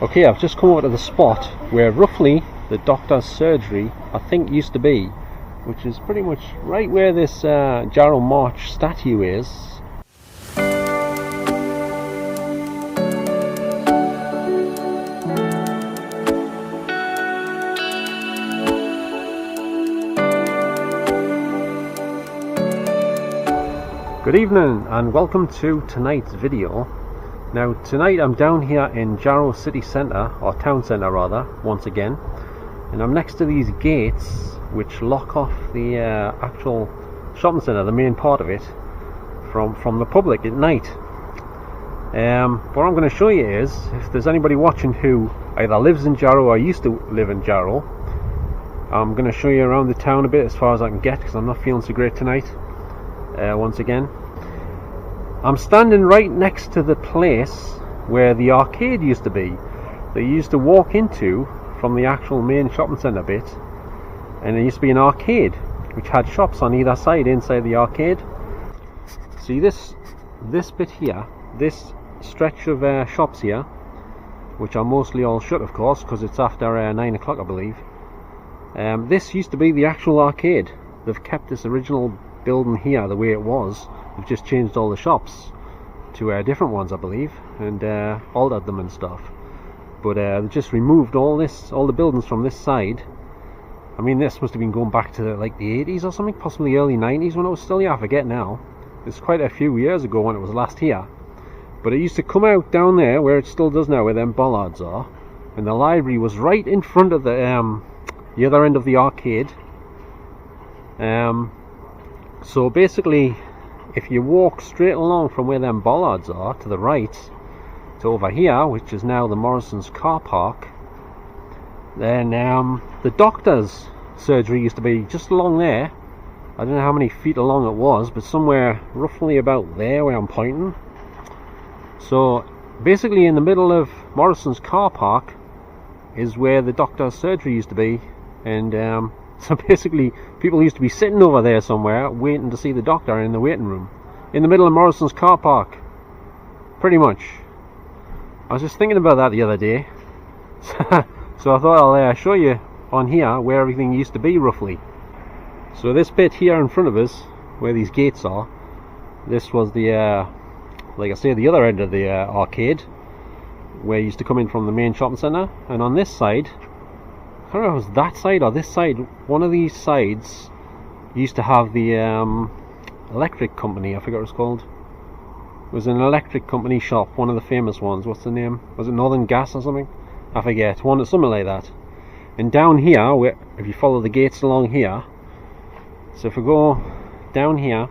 Okay, I've just come over to the spot where roughly the doctor's surgery I think used to be, which is pretty much right where this Jarrow March statue is. Good evening and welcome to tonight's video. Now tonight I'm down here in Jarrow City Centre, or Town Centre rather, once again, and I'm next to these gates which lock off the actual shopping centre, the main part of it, from the public at night. What I'm going to show you is, if there's anybody watching who either lives in Jarrow or used to live in Jarrow, I'm going to show you around the town a bit as far as I can get, because I'm not feeling so great tonight. Once again, I'm standing right next to the place where the arcade used to be, that you used to walk into from the actual main shopping centre bit, and there used to be an arcade which had shops on either side inside the arcade. See this bit here, this stretch of shops here, which are mostly all shut of course because it's after 9 o'clock I believe. This used to be the actual arcade. They've kept this original building here the way it was. They've just changed all the shops to different ones I believe, and altered them and stuff, but they just removed all the buildings from this side. I mean, this must have been going back to like the 80s or something, possibly early 90s when it was still here. I forget now. It's quite a few years ago when it was last here, but it used to come out down there where it still does now, where them bollards are, and the library was right in front of the other end of the arcade. So basically, if you walk straight along from where them bollards are to the right to over here, which is now the Morrison's car park, then the doctor's surgery used to be just along there. I don't know how many feet along it was, but somewhere roughly about there where I'm pointing. So basically in the middle of Morrison's car park is where the doctor's surgery used to be, and so basically people used to be sitting over there somewhere waiting to see the doctor in the waiting room in the middle of Morrison's car park, pretty much. I was just thinking about that the other day, so I thought I'll show you on here where everything used to be roughly. So this bit here in front of us, where these gates are, this was the like I say, the other end of the arcade, where you used to come in from the main shopping centre. And on this side, I don't know if it was that side or this side, one of these sides used to have the electric company. I forget what it was called. It was an electric company shop, one of the famous ones. What's the name? Was it Northern Gas or something? I forget. Something like that. And down here, where, if you follow the gates along here, so if we go down here,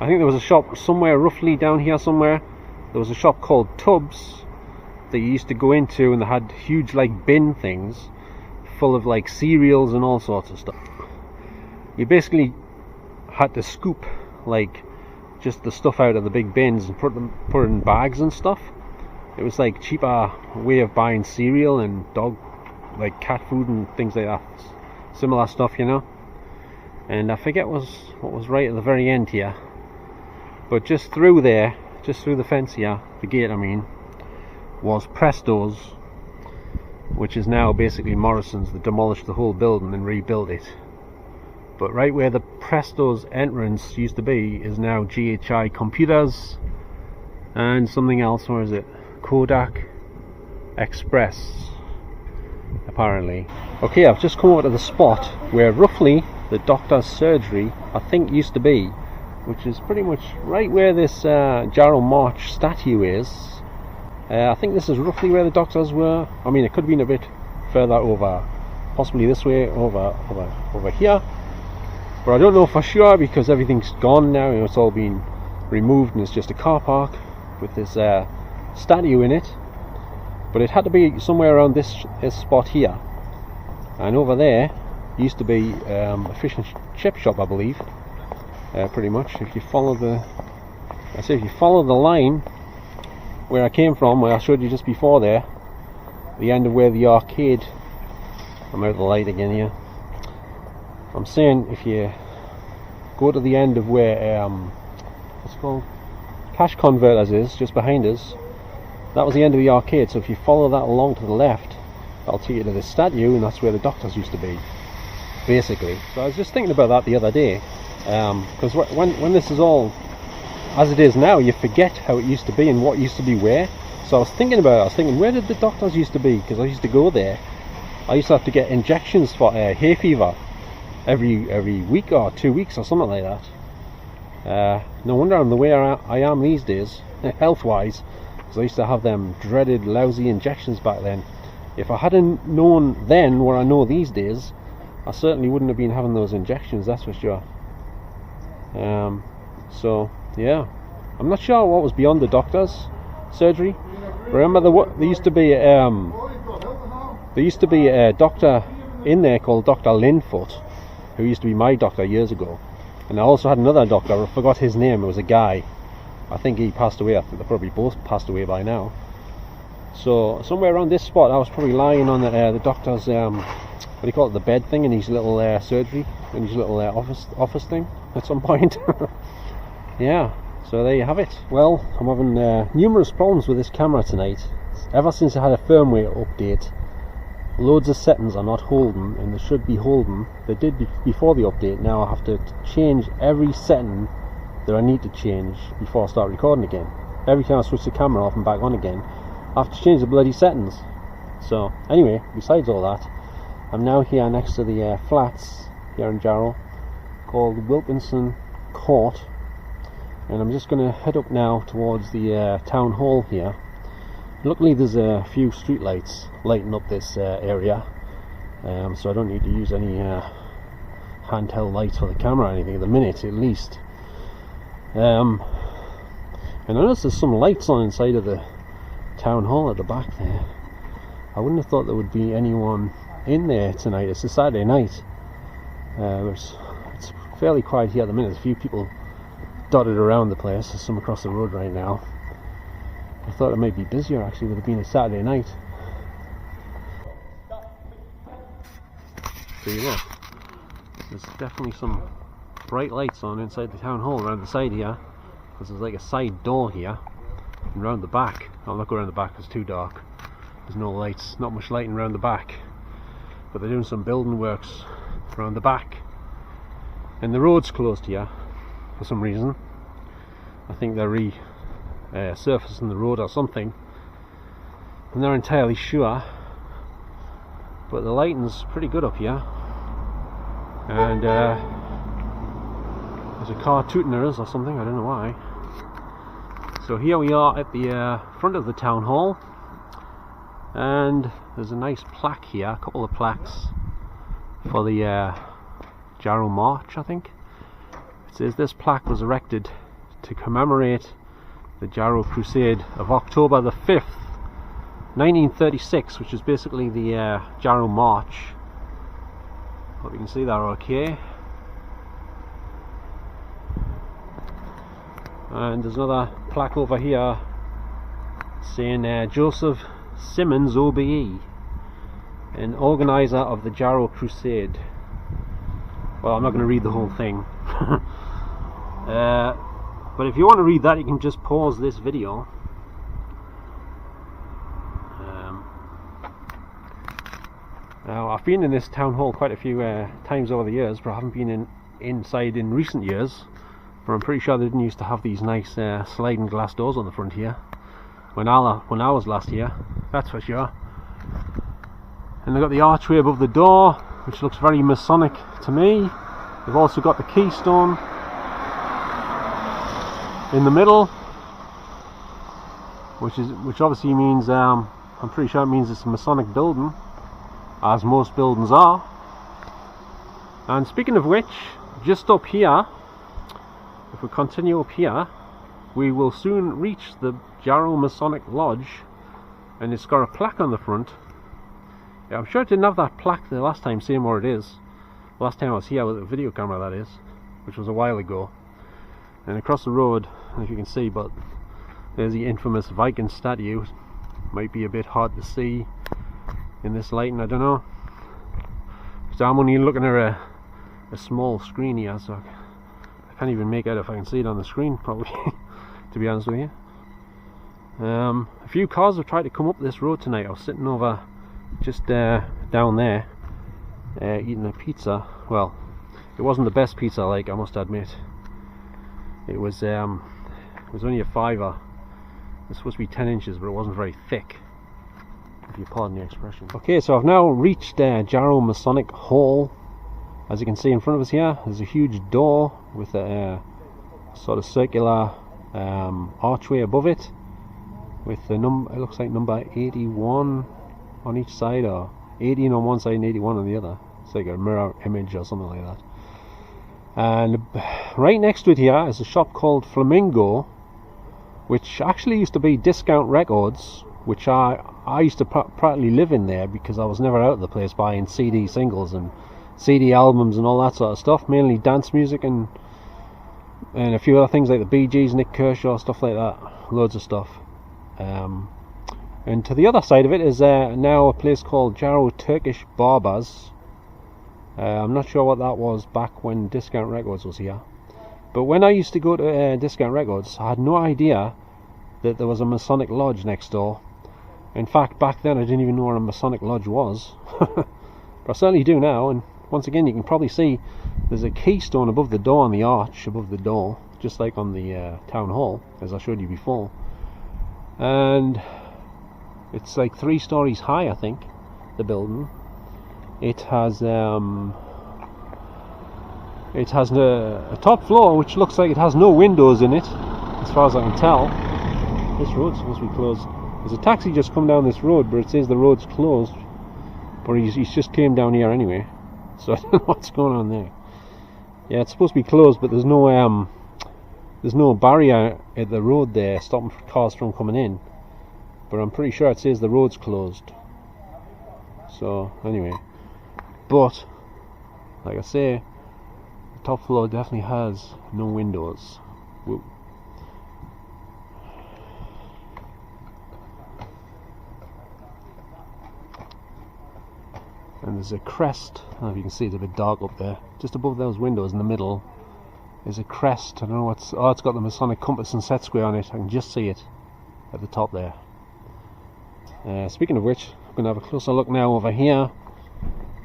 I think there was a shop somewhere roughly down here somewhere. There was a shop called Tubbs that you used to go into, and they had huge like bin things full of like cereals and all sorts of stuff. You basically had to scoop like just the stuff out of the big bins and put it in bags and stuff. It was like cheaper way of buying cereal and dog, like cat food and things like that, similar stuff, you know. And I forget what was right at the very end here, but just through there, just through the fence here, the gate I mean, was Presto's, which is now basically Morrison's. They demolished the whole building and rebuilt it. But right where the Presto's entrance used to be is now GHI Computers and something else. Where is it? Kodak Express, apparently. Okay, I've just come over to the spot where roughly the doctor's surgery I think used to be, which is pretty much right where this Jarrow March statue is. I think this is roughly where the doctors were. I mean, it could have been a bit further over, possibly this way, over here, but I don't know for sure because everything's gone now. You know, it's all been removed and it's just a car park with this statue in it. But it had to be somewhere around this spot here, and over there used to be a fish and chip shop I believe. Pretty much, if you follow the line where I came from, where I showed you just before there, the end of where the arcade, I'm out of the light again here, I'm saying if you go to the end of where what's it called, Cash Converters is, just behind us, that was the end of the arcade. So if you follow that along to the left, that'll take you to the statue, and that's where the doctors used to be, basically. So I was just thinking about that the other day, because when this is all as it is now, you forget how it used to be and what used to be where. So I was thinking about it. I was thinking, where did the doctors used to be? Because I used to go there. I used to have to get injections for hay fever every week or 2 weeks or something like that. No wonder I'm the way I am these days, health-wise, because I used to have them dreaded, lousy injections back then. If I hadn't known then what I know these days, I certainly wouldn't have been having those injections, that's for sure. So yeah, I'm not sure what was beyond the doctor's surgery. Remember, there used to be a doctor in there called Dr. Linfoot, who used to be my doctor years ago. And I also had another doctor, I forgot his name, it was a guy. I think he passed away. I think they probably both passed away by now. So somewhere around this spot I was probably lying on the doctor's what do you call it, the bed thing in his little surgery, in his little office thing at some point. Yeah, so there you have it. Well, I'm having numerous problems with this camera tonight. Ever since I had a firmware update, loads of settings are not holding, and they should be holding. They did before the update. Now I have to change every setting that I need to change before I start recording again. Every time I switch the camera off and back on again, I have to change the bloody settings. So anyway, besides all that, I'm now here next to the flats here in Jarrow, called Wilkinson Court, and I'm just going to head up now towards the town hall here. Luckily there's a few street lights lighting up this area, so I don't need to use any handheld lights for the camera or anything at the minute, at least. And I noticed there's some lights on inside of the town hall at the back there. I wouldn't have thought there would be anyone in there tonight. It's a Saturday night. It's fairly quiet here at the minute. There's a few people dotted around the place. There's some across the road right now. I thought it might be busier actually with it being a Saturday night. So you look, there's definitely some bright lights on inside the town hall around the side here, because there's like a side door here, and around the back, I'll not go around the back, it's too dark. There's no lights, not much lighting around the back, but they're doing some building works around the back, and the road's closed here for some reason. I think they're surfacing the road or something. I'm not entirely sure, but the lighting's pretty good up here, and there's a car tooting at us or something, I don't know why. So here we are at the front of the town hall, and there's a nice plaque here, a couple of plaques for the Jarrow March, I think. It says this plaque was erected to commemorate the Jarrow Crusade of October the 5th, 1936, which is basically the Jarrow March. Hope you can see that okay. And there's another plaque over here saying Joseph Simmons OBE, an organizer of the Jarrow Crusade. Well, I'm not going to read the whole thing. But if you want to read that, you can just pause this video. Now, I've been in this town hall quite a few times over the years, but I haven't been inside in recent years. But I'm pretty sure they didn't used to have these nice sliding glass doors on the front here when I was last here, that's for sure. And they've got the archway above the door, which looks very Masonic to me. They've also got the keystone in the middle, which obviously means I'm pretty sure it means it's a Masonic building, as most buildings are. And speaking of which, just up here, if we continue up here, we will soon reach the Jarrow Masonic Lodge, and it's got a plaque on the front. Yeah, I'm sure it didn't have that plaque the last time saying where it is. The last time I was here with a video camera, that is, which was a while ago. And across the road, if you can see, but there's the infamous Viking statue. Might be a bit hard to see in this lighting, I don't know. So I'm only looking at a small screen here, so I can't even make out if I can see it on the screen, probably, to be honest with you. A few cars have tried to come up this road tonight. I was sitting over just down there eating a pizza. Well, it wasn't the best pizza I like, I must admit. It was only a fiver. It's supposed to be 10 inches, but it wasn't very thick, if you pardon the expression. Okay, so I've now reached Jarrow Masonic Hall. As you can see in front of us here, there's a huge door with a sort of circular archway above it, with the number, it looks like number 81 on each side, or 18 on one side and 81 on the other. It's like a mirror image or something like that. And right next to it here is a shop called Flamingo, which actually used to be Discount Records, which I used to practically live in there, because I was never out of the place buying CD singles and CD albums and all that sort of stuff, mainly dance music and a few other things like the Bee Gees, Nick Kershaw, stuff like that, loads of stuff. And to the other side of it is now a place called Jarrow Turkish Barbers. I'm not sure what that was back when Discount Records was here, but when I used to go to Discount Records, I had no idea that there was a Masonic lodge next door. In fact, back then I didn't even know where a Masonic lodge was. But I certainly do now. And once again, you can probably see there's a keystone above the door on the arch above the door, just like on the town hall, as I showed you before. And it's like 3 stories high, I think, the building. It has a top floor which looks like it has no windows in it, as far as I can tell. This road's supposed to be closed. There's a taxi just come down this road, but it says the road's closed. But he's just came down here anyway, so I don't know what's going on there. Yeah, it's supposed to be closed, but there's no barrier at the road there stopping cars from coming in. But I'm pretty sure it says the road's closed. So anyway, but like I say, the top floor definitely has no windows. Whoop. And there's a crest. I don't know if you can see, it's a bit dark up there. Just above those windows in the middle is a crest. I don't know what's. Oh, it's got the Masonic compass and set square on it. I can just see it at the top there. Speaking of which, I'm going to have a closer look now over here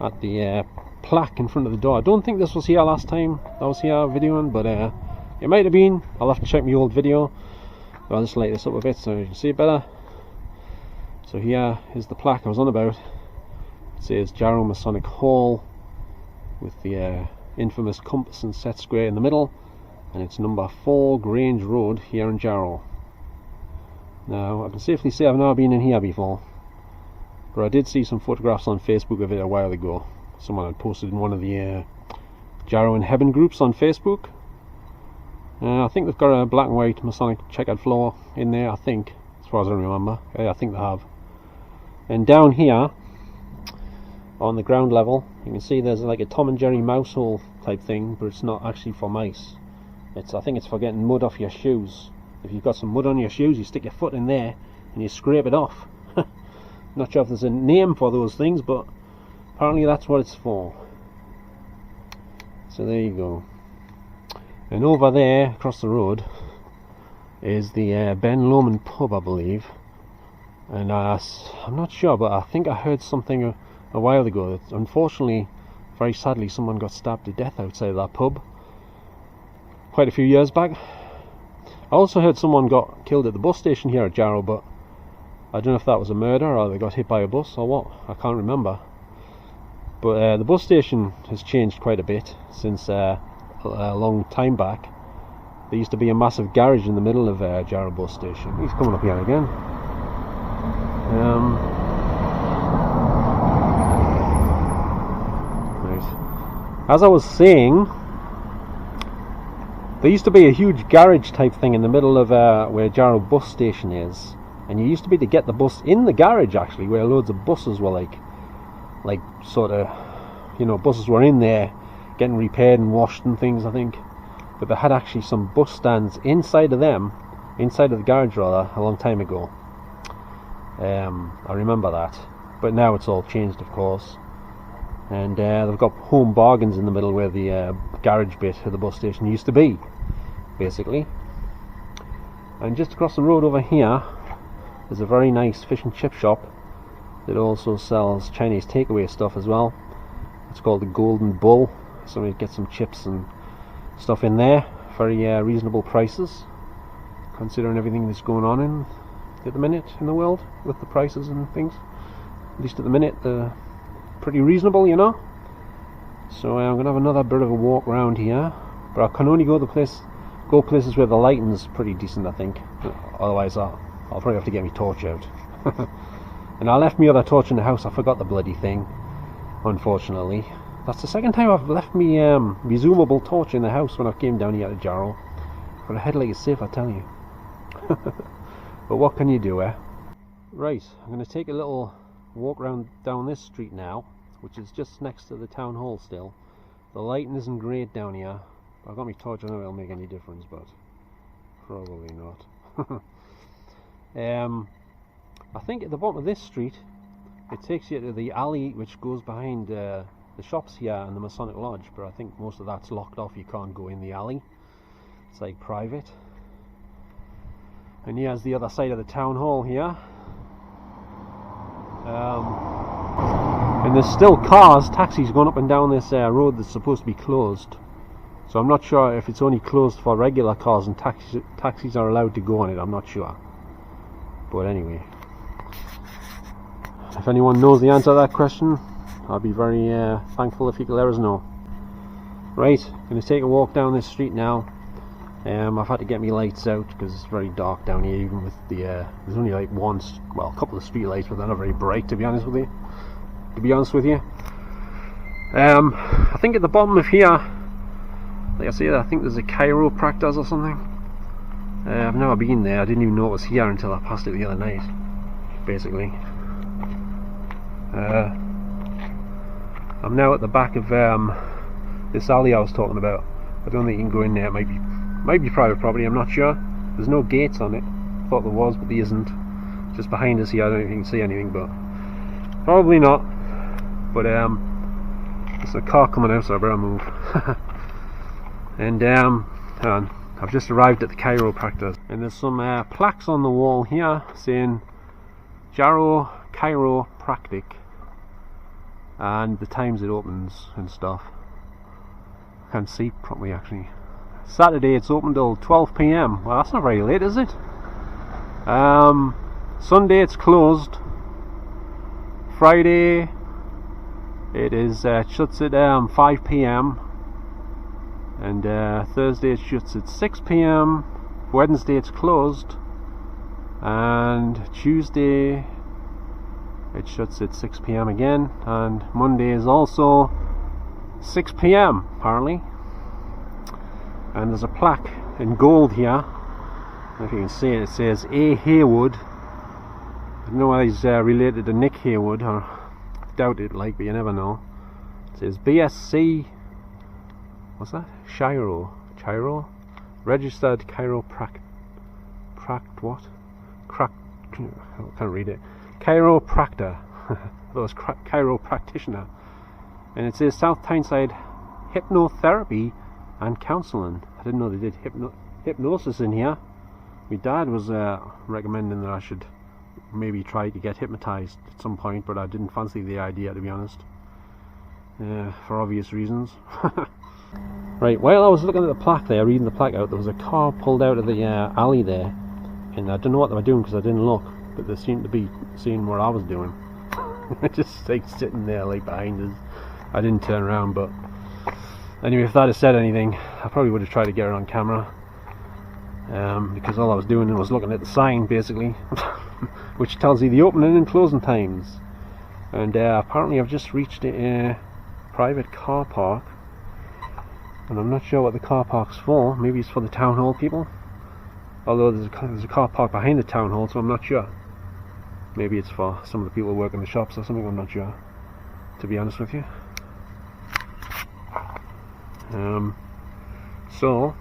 at the plaque in front of the door. I don't think this was here last time I was here videoing, but it might have been. I'll have to check my old video. But I'll just light this up a bit so you can see it better. So here is the plaque I was on about. It says Jarrow Masonic Hall with the infamous compass and set square in the middle, and it's number 4 Grange Road here in Jarrow. Now I can safely say I've never been in here before, but I did see some photographs on Facebook of it a while ago. Someone had posted in one of the Jarrow in Heaven groups on Facebook. I think they've got a black and white Masonic checkered floor in there, I think, as far as I remember. I think they have. And down here on the ground level, you can see there's like a Tom and Jerry mouse hole type thing, but it's not actually for mice. I think it's for getting mud off your shoes. If you've got some mud on your shoes, you stick your foot in there and you scrape it off. Not sure if there's a name for those things, but apparently that's what it's for. So there you go. And over there, across the road, is the Ben Lomond pub, I believe. And I'm not sure, but I think I heard something a while ago that unfortunately, very sadly, someone got stabbed to death outside of that pub quite a few years back. I also heard someone got killed at the bus station here at Jarrow, but I don't know if that was a murder or they got hit by a bus or what. I can't remember. But the bus station has changed quite a bit since a long time back. There used to be a massive garage in the middle of Jarrow bus station. He's coming up here again. Right. As I was saying, there used to be a huge garage type thing in the middle of where Jarrow bus station is, and you used to be to get the bus in the garage actually, where loads of buses were like sort of, you know, buses were in there getting repaired and washed and things, I think. But they had actually some bus stands inside of them, inside of the garage rather, a long time ago. I remember that, but now it's all changed, of course. And they've got Home Bargains in the middle where the garage bit of the bus station used to be, basically. And just across the road over here there's a very nice fish and chip shop that also sells Chinese takeaway stuff as well. It's called the Golden Bull. So we get some chips and stuff in there, very reasonable prices, considering everything that's going on at the minute in the world with the prices and things. At least at the minute, they're pretty reasonable, you know. So I'm gonna have another bit of a walk around here, but I can only go places where the lighting's pretty decent, I think. Otherwise, I'll probably have to get my torch out. And I left my other torch in the house. I forgot the bloody thing, unfortunately. That's the second time I've left me zoomable torch in the house when I came down here to Jarrow. But a headlight is safe, I tell you. But what can you do, eh? Right, I'm going to take a little walk around down this street now, which is just next to the town hall still. The lighting isn't great down here. I've got my torch, I don't know if it'll make any difference, but probably not. I think at the bottom of this street, it takes you to the alley which goes behind the shops here and the Masonic Lodge, but I think most of that's locked off. You can't go in the alley. It's like private. And here's the other side of the town hall here. And there's still cars, taxis going up and down this road that's supposed to be closed. So I'm not sure if it's only closed for regular cars and taxis are allowed to go on it. I'm not sure. But anyway, if anyone knows the answer to that question, I'll be very thankful if you could let us know. Right, going to take a walk down this street now. I've had to get my lights out because it's very dark down here, even with the there's only like a couple of street lights, but they're not very bright, to be honest with you. I think at the bottom of here, like I say, I think there's a chiropractic or something. I've never been there. I didn't even know it was here until I passed it the other night, basically. I'm now at the back of this alley I was talking about. I don't think you can go in there. It might be private property, I'm not sure. There's no gates on it. Thought there was, but there isn't. Just behind us here, I don't know if you can see anything, but probably not. But there's a car coming out, so I better move. And I've just arrived at the chiropractor, and there's some plaques on the wall here saying Jarrow Chiropractic and the times it opens and stuff. I can't see properly actually. Saturday it's open till 12 PM. Well, that's not very late, is it? Sunday it's closed. Friday it shuts at 5 PM. And Thursday it shuts at 6 PM. Wednesday it's closed. And Tuesday it shuts at 6 PM again. And Monday is also 6 PM apparently. And there's a plaque in gold here. I don't know if you can see it. It says A. Haywood. I don't know whether he's related to Nick Haywood, or I doubt it, like, but you never know. It says BSc. What's that? Chiro. Registered chiropractic. What? I can't read it. Chiropractor. That was chiropractitioner. And it says South Tyneside hypnotherapy and counselling. I didn't know they did hypnosis in here. My dad was recommending that I should maybe try to get hypnotised at some point, but I didn't fancy the idea, to be honest, for obvious reasons. Right, while I was looking at the plaque there, reading the plaque out, there was a car pulled out of the alley there, and I don't know what they were doing because I didn't look, but they seemed to be seeing what I was doing. Just like sitting there like behind us. I didn't turn around, but anyway, if that had said anything, I probably would have tried to get it on camera, because all I was doing was looking at the sign basically, which tells you the opening and closing times. And apparently I've just reached a private car park, and I'm not sure what the car park's for. Maybe it's for the town hall people, although there's a car park behind the town hall, so I'm not sure. Maybe it's for some of the people who work in the shops or something, I'm not sure, to be honest with you. So,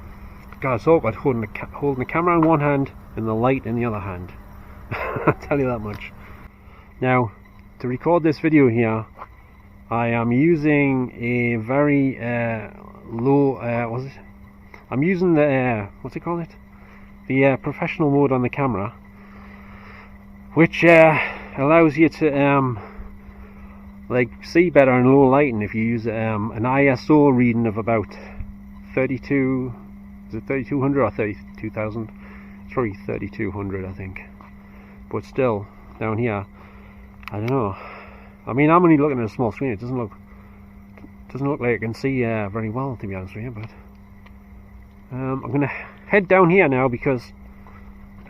God, it's awkward holding the camera in one hand and the light in the other hand. I'll tell you that much. Now, to record this video here, I am using a very low, I'm using the, what's it called? The professional mode on the camera. which allows you to like see better in low lighting if you use an ISO reading of about 32, is it 3200 or 32,000? It's probably 3200 I think, but still down here I don't know. I mean, I'm only looking at a small screen. It doesn't look like I can see very well, to be honest with you. But I'm gonna head down here now because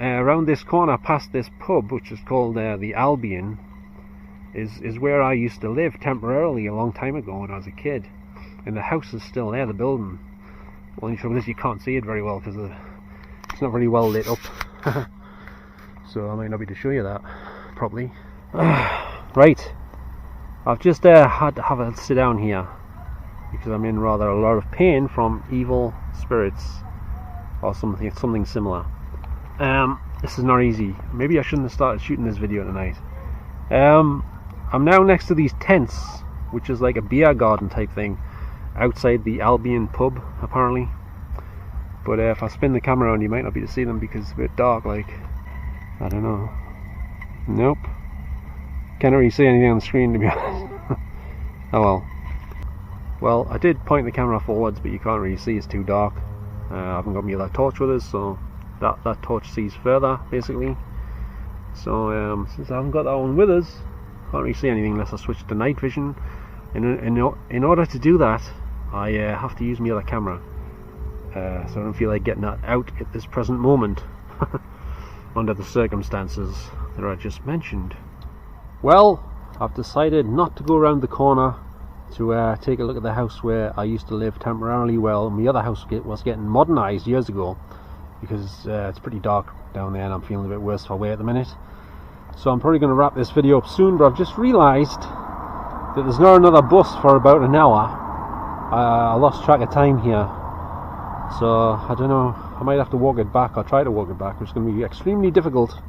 around this corner, past this pub, which is called the Albion, is where I used to live temporarily a long time ago when I was a kid. And the house is still there, the building. The only trouble is you can't see it very well because it's not very well lit up. So I might not be able to show you that properly. Right, I've just had to have a sit down here because I'm in rather a lot of pain from evil spirits or something similar. This is not easy. Maybe I shouldn't have started shooting this video tonight. I'm now next to these tents, which is like a beer garden type thing outside the Albion pub apparently. But if I spin the camera around, you might not be able to see them because it's a bit dark. Like, I don't know. Nope. Can't really see anything on the screen, to be honest. Oh well. Well, I did point the camera forwards, but you can't really see, it's too dark. I haven't got my other torch with us, so that torch sees further, basically. So since I haven't got that one with us, can't really see anything unless I switch to night vision. In order to do that, I have to use my other camera. So I don't feel like getting that out at this present moment, under the circumstances that I just mentioned. Well, I've decided not to go around the corner to take a look at the house where I used to live temporarily. Well, my other house was getting modernised years ago because it's pretty dark down there and I'm feeling a bit worse for wear at the minute. So I'm probably going to wrap this video up soon, but I've just realised that there's not another bus for about an hour. I lost track of time here, so I don't know, I might have to walk it back or try to walk it back, which is going to be extremely difficult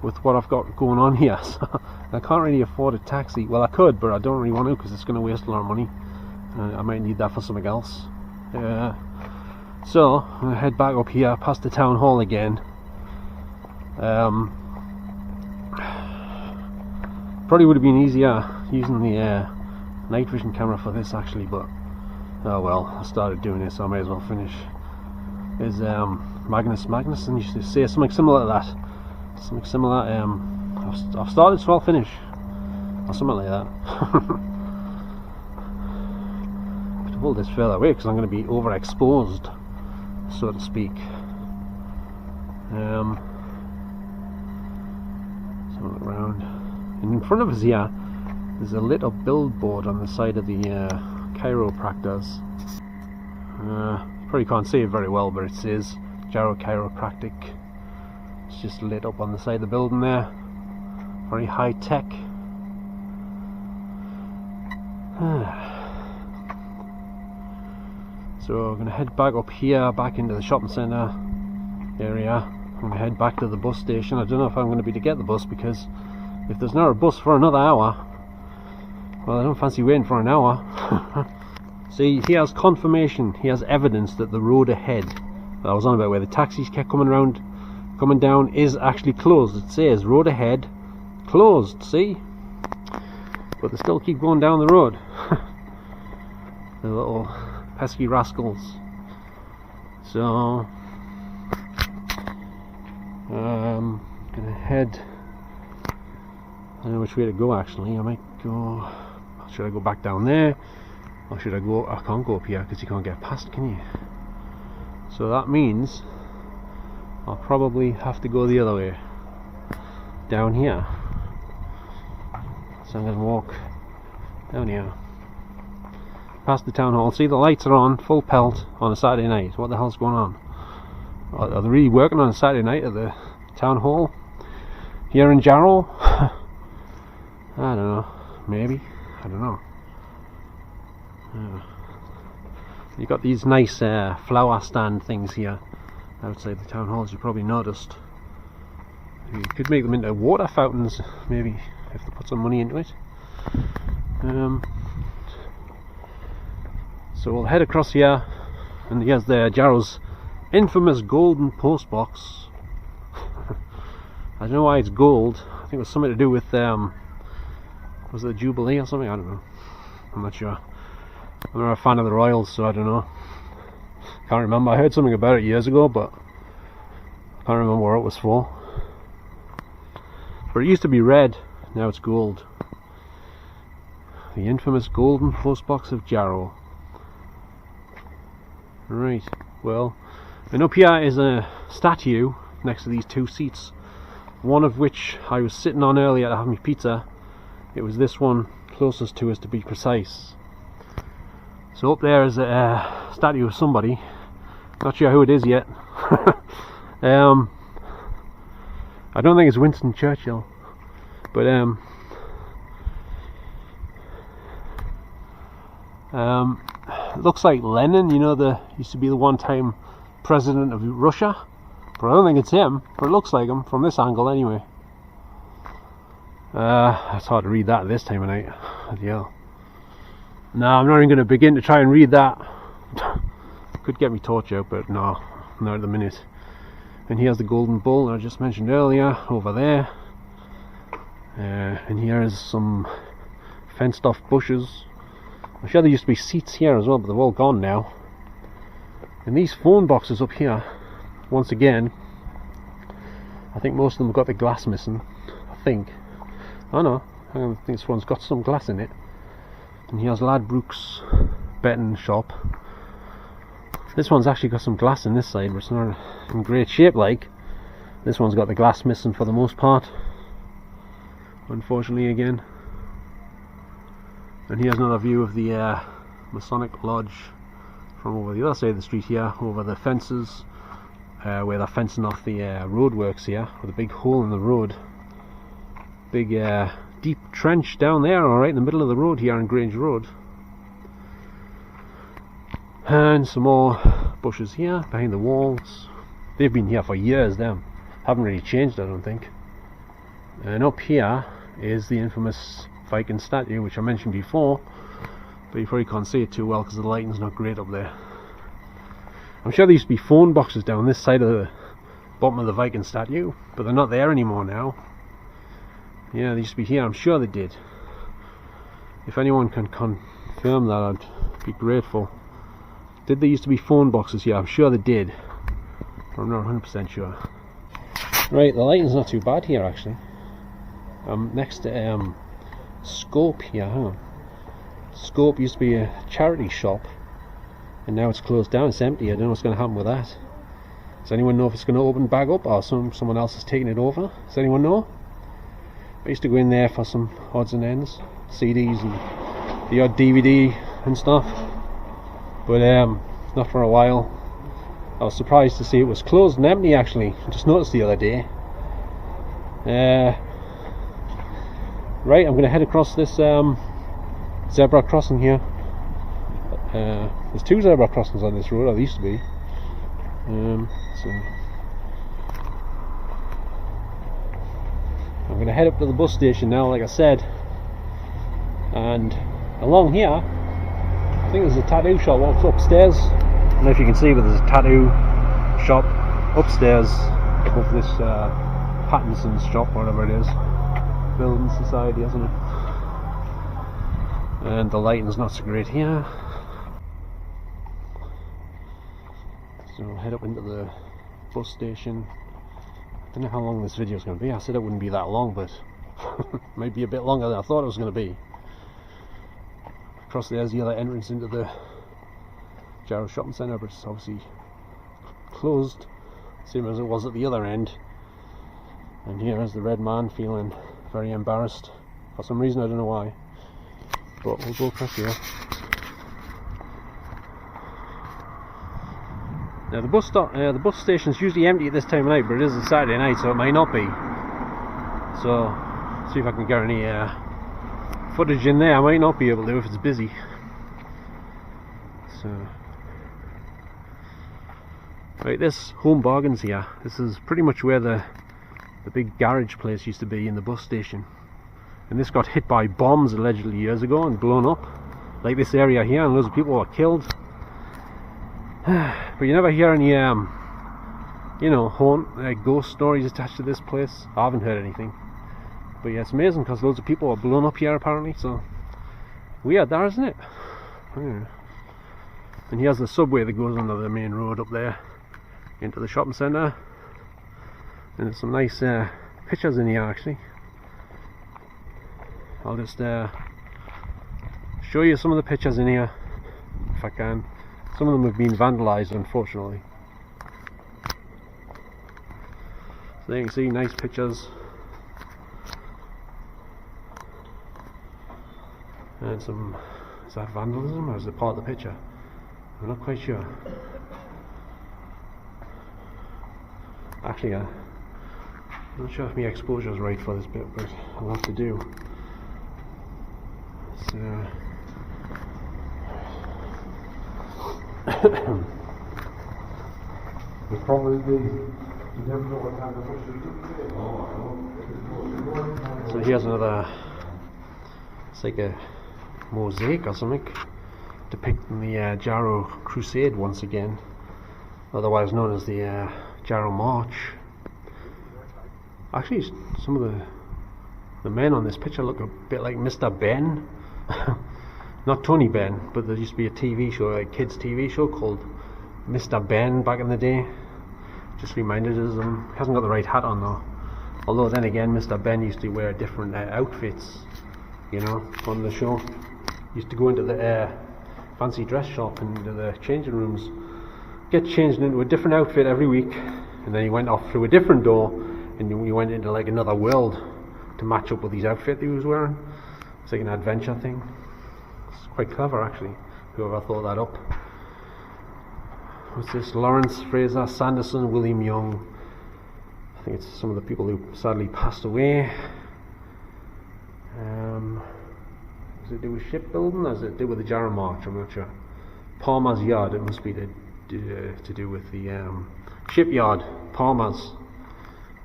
with what I've got going on here. So I can't really afford a taxi. Well, I could, but I don't really want to because it's going to waste a lot of money. I might need that for something else. So I'm going to head back up here past the town hall again. Probably would have been easier using the night vision camera for this actually, but oh well, I started doing this, so I may as well finish. Is Magnus, and you should say something similar to that. Something similar. I've started, so I'll finish, or something like that. I have to hold this further away because I'm going to be overexposed, so to speak. So look around, and in front of us here, there's a lit up billboard on the side of the chiropractors. Probably can't see it very well, but it says Jarrow Chiropractic. It's just lit up on the side of the building there. Very high tech. So we're going to head back up here, back into the shopping centre area. I'm going to head back to the bus station. I don't know if I'm going to be able to get the bus because if there's not a bus for another hour, well, I don't fancy waiting for an hour. See, he has confirmation, he has evidence that the road ahead that I was on about, where the taxis kept coming down, is actually closed. It says road ahead closed, see? But they still keep going down the road. The little pesky rascals. So gonna head, I don't know which way to go actually. I might go, should I go back down there, or should I go, I can't go up here because you can't get past, can you? So that means I'll probably have to go the other way, down here. So I'm going to walk down here past the town hall. See, the lights are on full pelt on a Saturday night. What the hell's going on? Are they really working on a Saturday night at the town hall here in Jarrow? I don't know, maybe, I don't know. You've got these nice flower stand things here outside the town hall, as you probably noticed. You could make them into water fountains, maybe, if they put some money into it. So we'll head across here, and here's the Jarrow's infamous golden post box. I don't know why it's gold. I think it was something to do with was it a Jubilee or something? I don't know. I'm not sure. I'm not a fan of the Royals, so I don't know. Can't remember. I heard something about it years ago, but I can't remember what it was for. But it used to be red, now it's gold. The infamous golden postbox of Jarrow. Right, well, and up here is a statue next to these two seats. One of which I was sitting on earlier to have my pizza. It was this one closest to us, to be precise. So up there is a statue of somebody. Not sure who it is yet. I don't think it's Winston Churchill, but it looks like Lenin, you know, the used to be the one-time president of Russia. But I don't think it's him, but it looks like him from this angle anyway. It's hard to read that at this time of night. Yeah. No, I'm not even going to begin to try and read that. Could get me torch out, but no, not at the minute. And here's the golden bull that I just mentioned earlier, over there. And here is some fenced off bushes. I'm sure there used to be seats here as well, but they've all gone now. And these phone boxes up here, once again, I think most of them have got the glass missing. I think. I know, I think this one's got some glass in it. And here's Ladbrokes betting shop. This one's actually got some glass in this side, but it's not in great shape like. This one's got the glass missing for the most part, unfortunately again. And here's another view of the Masonic Lodge from over the other side of the street here, over the fences, where they're fencing off the roadworks here, with a big hole in the road. Big deep trench down there, alright, in the middle of the road here on Grange Road. And some more bushes here, behind the walls. They've been here for years, them. Haven't really changed, I don't think. And up here is the infamous Viking statue, which I mentioned before, but you probably can't see it too well because the lighting's not great up there. I'm sure there used to be phone boxes down this side of the bottom of the Viking statue, but they're not there anymore now. Yeah, they used to be here, I'm sure they did. If anyone can confirm that, I'd be grateful. Did there used to be phone boxes here? I'm sure they did, but I'm not 100% sure. Right, the lighting's not too bad here actually. I'm next to Scope here, huh? Scope used to be a charity shop, and now it's closed down, it's empty. I don't know what's going to happen with that. Does anyone know if it's going to open back up, or someone else is taking it over? Does anyone know? I used to go in there for some odds and ends, CDs and the odd DVD and stuff, but not for a while. I was surprised to see it was closed and empty actually. I just noticed the other day. Right, I'm going to head across this zebra crossing here. There's two zebra crossings on this road, or there used to be. So I'm going to head up to the bus station now, like I said. And along here, I think there's a tattoo shop upstairs. I don't know if you can see, but there's a tattoo shop upstairs above this Pattinson's shop, whatever it is. Building Society, isn't it? And the lighting's not so great here. So I'll head up into the bus station. I don't know how long this video is going to be. I said it wouldn't be that long, but might be a bit longer than I thought it was going to be. Across there's the other entrance into the Jarrow Shopping Centre, but it's obviously closed, same as it was at the other end. And here is the red man feeling very embarrassed for some reason, I don't know why, but we'll go across here. Now the bus station's usually empty at this time of night, but it is a Saturday night, so it might not be. So see if I can get any footage in there. I might not be able to if it's busy. So right, this Home Bargains here, this is pretty much where the big garage place used to be in the bus station, and this got hit by bombs allegedly years ago and blown up, like this area here, and loads of people were killed. But you never hear any you know, ghost stories attached to this place. I haven't heard anything. But yeah, it's amazing because loads of people are blown up here apparently, so weird there, isn't it? Yeah. And here's the subway that goes under the main road up there into the shopping centre, and there's some nice pictures in here actually. I'll just show you some of the pictures in here if I can. Some of them have been vandalised unfortunately. So there you can see nice pictures. And some, is that vandalism or is it part of the picture? I'm not quite sure. Actually, I'm not sure if my exposure is right for this bit, but I'll have to do. So, it's probably so here's another, it's like a mosaic or something depicting the Jarrow Crusade once again, otherwise known as the Jarrow March. Actually, some of the men on this picture look a bit like Mr. Ben. Not Tony Benn, but there used to be a TV show, a kids TV show called Mr. Ben back in the day. Just reminded us, he hasn't got the right hat on though. Although then again, Mr. Ben used to wear different outfits, you know, on the show. He used to go into the fancy dress shop and into the changing rooms, get changed into a different outfit every week, and then he went off through a different door and he went into like another world to match up with his outfit that he was wearing. It's like an adventure thing. It's quite clever actually, whoever thought that up. What's this? Lawrence Fraser Sanderson, William Young. I think it's some of the people who sadly passed away. Does it do with shipbuilding or does it do with the Jarrow March? I'm not sure. Palmer's Yard, it must be to do with the shipyard, Palmer's.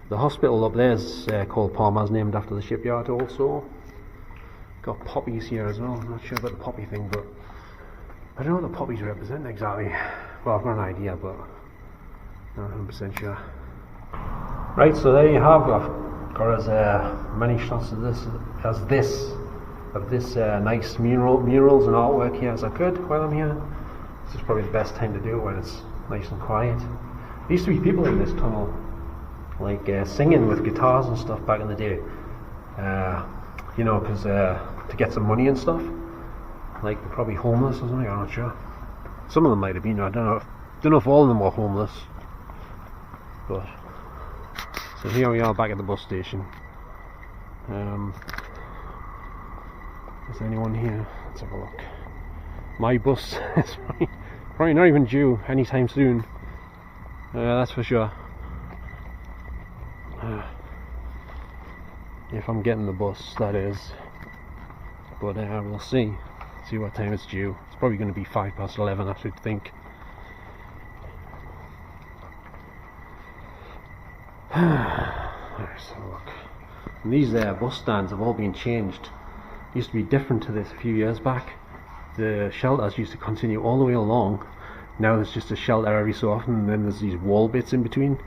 The hospital up there is called Palmer's, named after the shipyard also. Got poppies here as well. I'm not sure about the poppy thing, but I don't know what the poppies represent exactly. Well, I've got an idea, but not 100% sure. Right, so there you have. I've got as many shots of this nice murals and artwork here as I could while I'm here. This is probably the best time to do it when it's nice and quiet. There used to be people in this tunnel, like singing with guitars and stuff back in the day. You know, because to get some money and stuff. Like they're probably homeless or something. I'm not sure. Some of them might have been. I don't know if all of them were homeless. But so here we are back at the bus station. Is there anyone here? Let's have a look. My bus is probably not even due anytime soon. That's for sure. If I'm getting the bus, that is. But we'll see what time it's due. It's probably going to be 11:05, I should think. Let's have a look. And these bus stands have all been changed. Used to be different to this a few years back. The shelters used to continue all the way along. Now there's just a shelter every so often, and then there's these wall bits in between.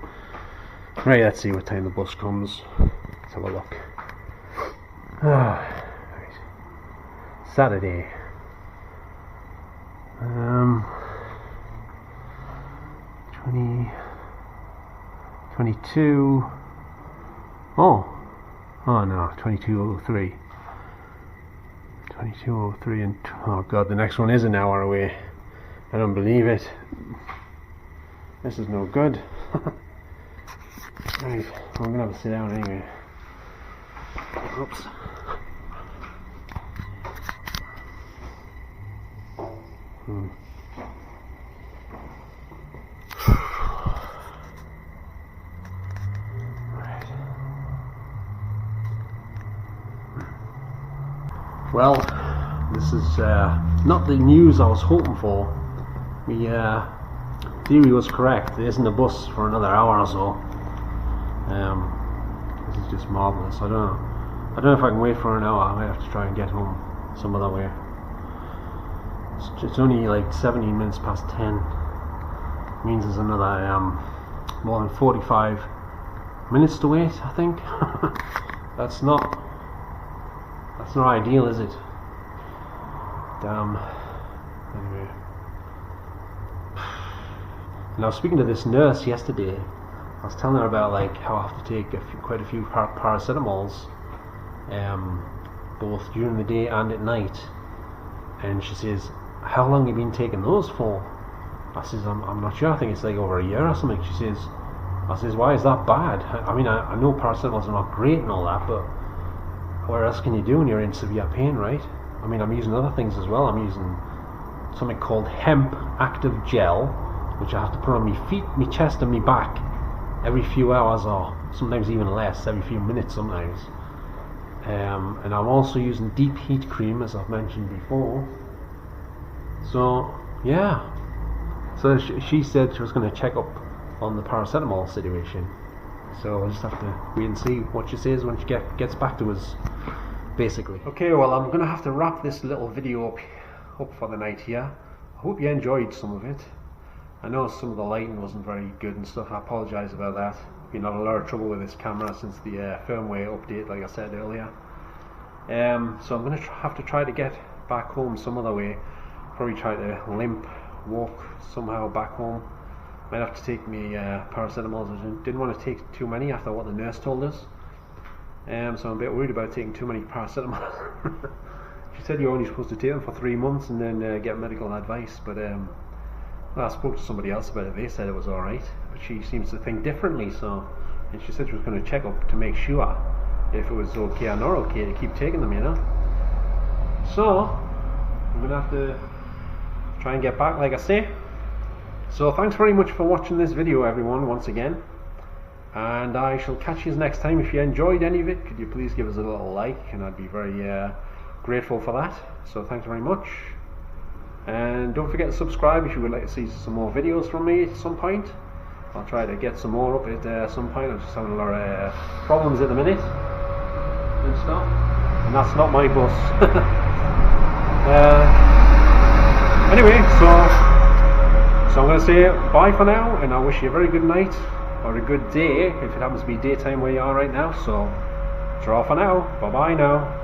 Right, let's see what time the bus comes. Let's have a look. Right. Saturday. 22. Oh no, 22:03. 22:03 and oh god, the next one is an hour away. I don't believe it. This is no good. Right, I'm gonna have to sit down anyway. Oops. Well, this is not the news I was hoping for. My theory was correct. There isn't a bus for another hour or so. This is just marvellous. I don't know if I can wait for an hour. I might have to try and get home some other way. It's only like 17 minutes past 10. It means there's another more than 45 minutes to wait, I think. That's not That's not ideal, is it? Damn. Anyway. And I was speaking to this nurse yesterday. I was telling her about like how I have to take quite a few paracetamols, both during the day and at night. And she says, "How long have you been taking those for?" I says, I'm not sure. I think it's like over a year or something. She says, I says, "Why is that bad?" I mean, I know paracetamols are not great and all that, but what else can you do when you're in severe pain, right? I mean, I'm using other things as well. I'm using something called hemp active gel, which I have to put on my feet, my chest and my back every few hours, or sometimes even less, every few minutes sometimes. And I'm also using deep heat cream, as I've mentioned before. So yeah, so she said she was going to check up on the paracetamol situation, so I'll just have to wait and see what she says when she gets back to us, basically. Okay, well, I'm going to have to wrap this little video up for the night here. I hope you enjoyed some of it. I know some of the lighting wasn't very good and stuff. I apologise about that. Been having a lot of trouble with this camera since the firmware update, like I said earlier. So I'm going to have to try to get back home some other way. Probably try to walk somehow back home. Might have to take me paracetamols. I didn't want to take too many after what the nurse told us. So I'm a bit worried about taking too many paracetamols. She said you're only supposed to take them for 3 months and then get medical advice, but well, I spoke to somebody else about it. They said it was alright, but she seems to think differently. So, and she said she was going to check up to make sure if it was okay or not okay to keep taking them, you know. So I'm going to have to try and get back, like I say. So thanks very much for watching this video, everyone, once again, and I shall catch you next time. If you enjoyed any of it, could you please give us a little like, and I'd be very grateful for that. So thanks very much. And don't forget to subscribe if you would like to see some more videos from me at some point. I'll try to get some more up at some point. I'm just having a lot of problems at the minute and stuff. And that's not my bus. Anyway, so I'm going to say bye for now, and I wish you a very good night, or a good day, if it happens to be daytime where you are right now. So, draw for now. Bye bye now.